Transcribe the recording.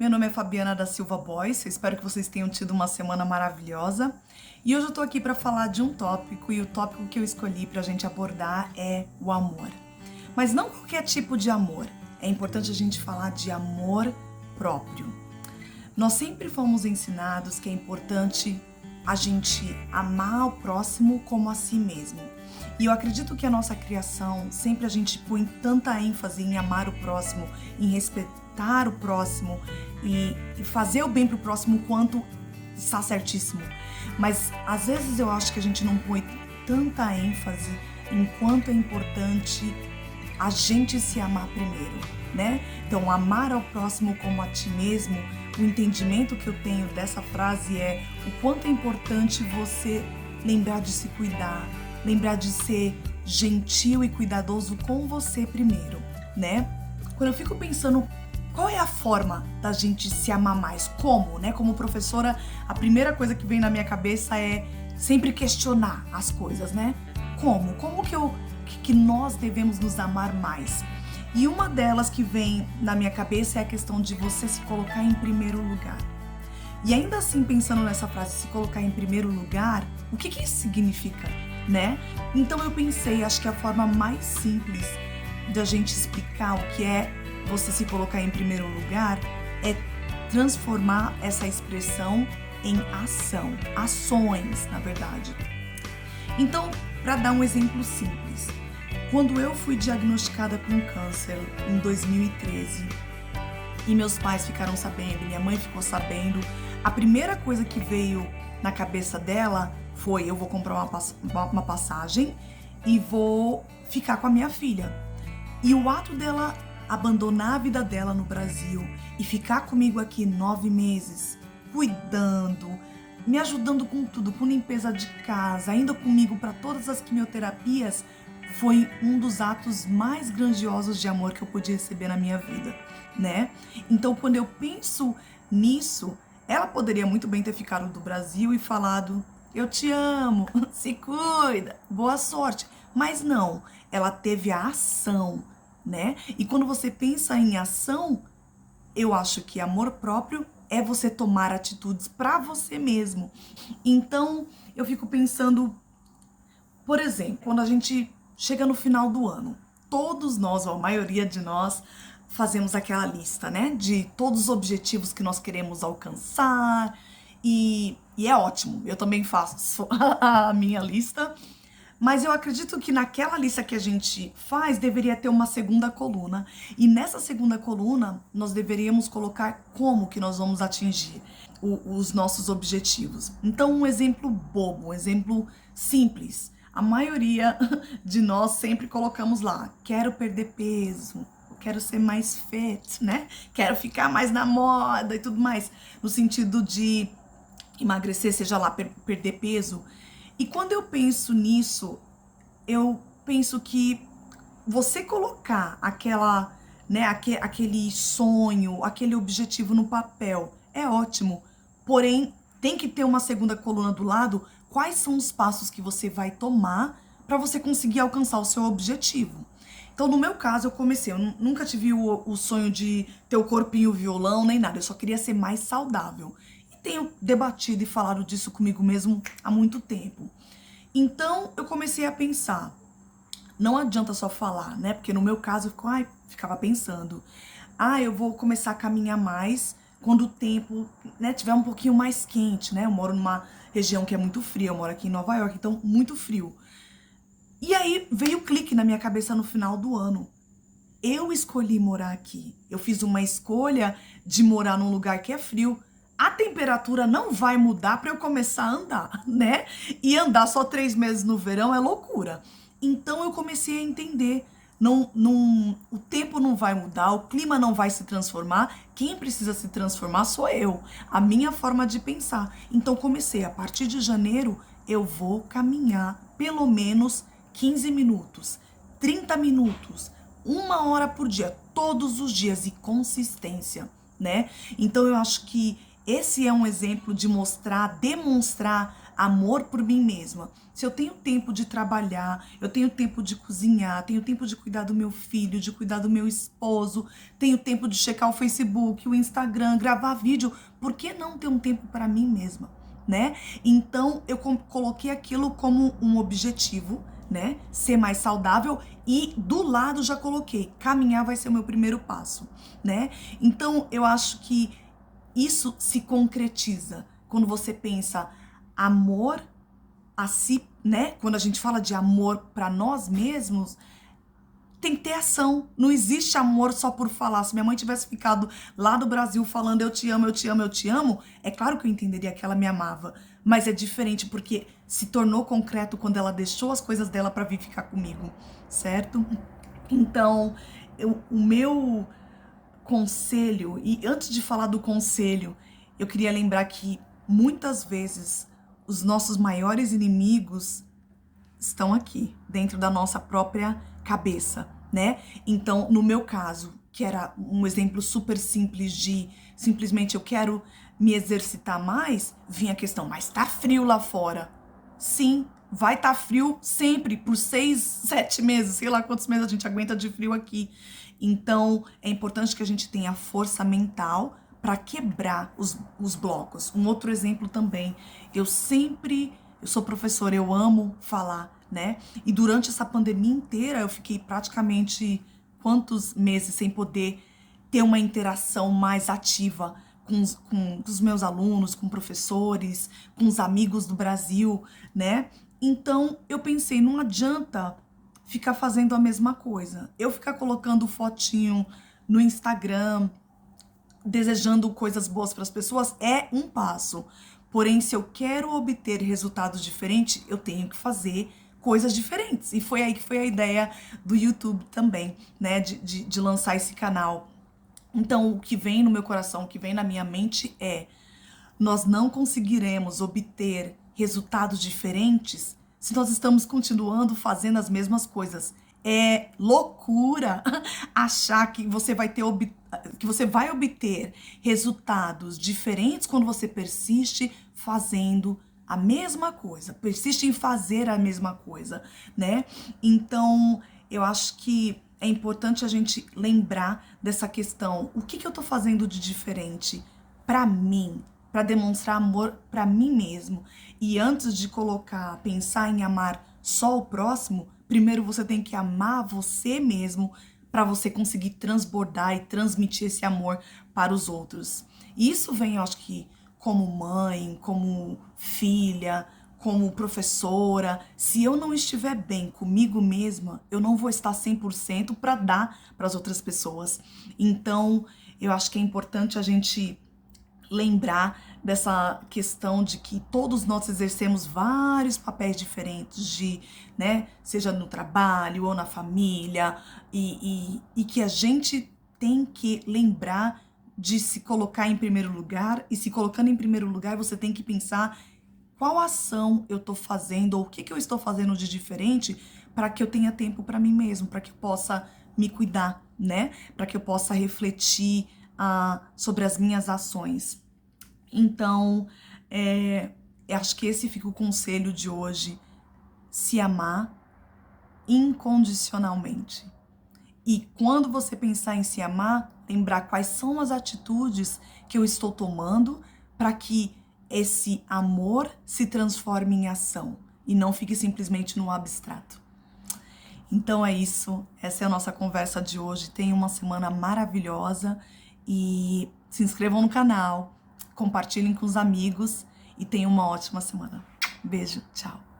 Meu nome é Fabiana da Silva Boyce, eu espero que vocês tenham tido uma semana maravilhosa. E hoje eu tô aqui para falar de um tópico, e o tópico que eu escolhi pra gente abordar é o amor. Mas não qualquer tipo de amor, é importante a gente falar de amor próprio. Nós sempre fomos ensinados que é importante a gente amar o próximo como a si mesmo. E eu acredito que a nossa criação, sempre a gente põe tanta ênfase em amar o próximo, em respeitar o próximo e fazer o bem pro próximo quanto está certíssimo. Mas às vezes eu acho que a gente não põe tanta ênfase em quanto é importante a gente se amar primeiro, né? Então, amar ao próximo como a ti mesmo, o entendimento que eu tenho dessa frase é o quanto é importante você lembrar de se cuidar, lembrar de ser gentil e cuidadoso com você primeiro, né? Quando eu fico pensando qual é a forma da gente se amar mais, como, né? Como professora, a primeira coisa que vem na minha cabeça é sempre questionar as coisas, né? Como? Como que nós devemos nos amar mais? E uma delas que vem na minha cabeça é a questão de você se colocar em primeiro lugar. E ainda assim, pensando nessa frase, se colocar em primeiro lugar, o que isso significa, né? Então eu pensei, acho que a forma mais simples da gente explicar o que é você se colocar em primeiro lugar é transformar essa expressão em ação, ações, na verdade. Então, para dar um exemplo simples, quando eu fui diagnosticada com câncer em 2013 e meus pais ficaram sabendo, minha mãe ficou sabendo, a primeira coisa que veio na cabeça dela foi: eu vou comprar uma passagem e vou ficar com a minha filha. E o ato dela abandonar a vida dela no Brasil e ficar comigo aqui 9 meses, cuidando, me ajudando com tudo, com limpeza de casa, indo comigo para todas as quimioterapias, foi um dos atos mais grandiosos de amor que eu pude receber na minha vida, né? Então, quando eu penso nisso, ela poderia muito bem ter ficado do Brasil e falado: eu te amo, se cuida, boa sorte. Mas não, ela teve a ação, né? E quando você pensa em ação, eu acho que amor próprio é você tomar atitudes para você mesmo. Então, eu fico pensando, por exemplo, quando a gente chega no final do ano, todos nós, ou a maioria de nós, fazemos aquela lista, né? De todos os objetivos que nós queremos alcançar. E é ótimo, eu também faço a minha lista. Mas eu acredito que naquela lista que a gente faz, deveria ter uma segunda coluna. E nessa segunda coluna, nós deveríamos colocar como que nós vamos atingir os nossos objetivos. Então, um exemplo bobo, um exemplo simples. A maioria de nós sempre colocamos lá: quero perder peso, quero ser mais fit, né? Quero ficar mais na moda e tudo mais. No sentido de emagrecer, seja lá, perder peso. E quando eu penso nisso, eu penso que você colocar aquela, né, aquele sonho, aquele objetivo no papel é ótimo. Porém, tem que ter uma segunda coluna do lado. Quais são os passos que você vai tomar para você conseguir alcançar o seu objetivo? Então, no meu caso, eu comecei. Eu nunca tive o sonho de ter o corpinho violão, nem nada. Eu só queria ser mais saudável. Tenho debatido e falado disso comigo mesmo há muito tempo. Então, eu comecei a pensar, não adianta só falar, né? Porque no meu caso, eu ficava pensando, eu vou começar a caminhar mais quando o tempo, né, tiver um pouquinho mais quente, né? Eu moro numa região que é muito fria, eu moro aqui em Nova York, então muito frio. E aí veio o clique na minha cabeça no final do ano. Eu escolhi morar aqui. Eu fiz uma escolha de morar num lugar que é frio. A temperatura não vai mudar para eu começar a andar, né? E andar só 3 meses no verão é loucura. Então eu comecei a entender, o tempo não vai mudar, o clima não vai se transformar, quem precisa se transformar sou eu, a minha forma de pensar. Então comecei, a partir de janeiro, eu vou caminhar pelo menos 15 minutos, 30 minutos, 1 hora por dia, todos os dias, e consistência, né? Então eu acho que esse é um exemplo de demonstrar amor por mim mesma. Se eu tenho tempo de trabalhar, eu tenho tempo de cozinhar, tenho tempo de cuidar do meu filho, de cuidar do meu esposo, tenho tempo de checar o Facebook, o Instagram, gravar vídeo, por que não ter um tempo para mim mesma, né? Então eu coloquei aquilo como um objetivo, né? Ser mais saudável, e do lado já coloquei, caminhar vai ser o meu primeiro passo, né? Então eu acho que isso se concretiza quando você pensa amor a si, né? Quando a gente fala de amor para nós mesmos, tem que ter ação. Não existe amor só por falar. Se minha mãe tivesse ficado lá do Brasil falando eu te amo, eu te amo, eu te amo, é claro que eu entenderia que ela me amava. Mas é diferente porque se tornou concreto quando ela deixou as coisas dela para vir ficar comigo, certo? Então, o meu conselho, e antes de falar do conselho, eu queria lembrar que muitas vezes os nossos maiores inimigos estão aqui, dentro da nossa própria cabeça, né? Então, no meu caso, que era um exemplo super simples de simplesmente eu quero me exercitar mais, vinha a questão, mas tá frio lá fora. Sim, vai tá frio sempre, por 6, 7 meses, sei lá quantos meses a gente aguenta de frio aqui. Então, é importante que a gente tenha força mental para quebrar os blocos. Um outro exemplo também, eu sou professora, eu amo falar, né? E durante essa pandemia inteira eu fiquei praticamente quantos meses sem poder ter uma interação mais ativa com os meus alunos, com professores, com os amigos do Brasil, né? Então eu pensei, não adianta ficar fazendo a mesma coisa. Eu ficar colocando fotinho no Instagram, desejando coisas boas para as pessoas é um passo. Porém, se eu quero obter resultados diferentes, eu tenho que fazer coisas diferentes. E foi aí que foi a ideia do YouTube também, né? De lançar esse canal. Então, o que vem no meu coração, o que vem na minha mente é: nós não conseguiremos obter resultados diferentes se nós estamos continuando fazendo as mesmas coisas. É loucura achar que você vai obter resultados diferentes quando você persiste fazendo a mesma coisa, persiste em fazer a mesma coisa, né? Então, eu acho que é importante a gente lembrar dessa questão. O que eu tô fazendo de diferente para mim? Para demonstrar amor para mim mesmo. E antes de pensar em amar só o próximo, primeiro você tem que amar você mesmo para você conseguir transbordar e transmitir esse amor para os outros. E isso vem, eu acho que, como mãe, como filha, como professora. Se eu não estiver bem comigo mesma, eu não vou estar 100% para dar para as outras pessoas. Então, eu acho que é importante a gente lembrar dessa questão de que todos nós exercemos vários papéis diferentes, né, seja no trabalho ou na família, e que a gente tem que lembrar de se colocar em primeiro lugar, e se colocando em primeiro lugar, você tem que pensar qual ação eu tô fazendo, ou o que eu estou fazendo de diferente para que eu tenha tempo para mim mesmo, para que eu possa me cuidar, né, para que eu possa refletir sobre as minhas ações. Então, eu acho que esse fica o conselho de hoje: se amar incondicionalmente. E quando você pensar em se amar, lembrar quais são as atitudes que eu estou tomando para que esse amor se transforme em ação e não fique simplesmente no abstrato. Então é isso, essa é a nossa conversa de hoje. Tenham uma semana maravilhosa e se inscrevam no canal, compartilhem com os amigos e tenham uma ótima semana. Beijo, tchau.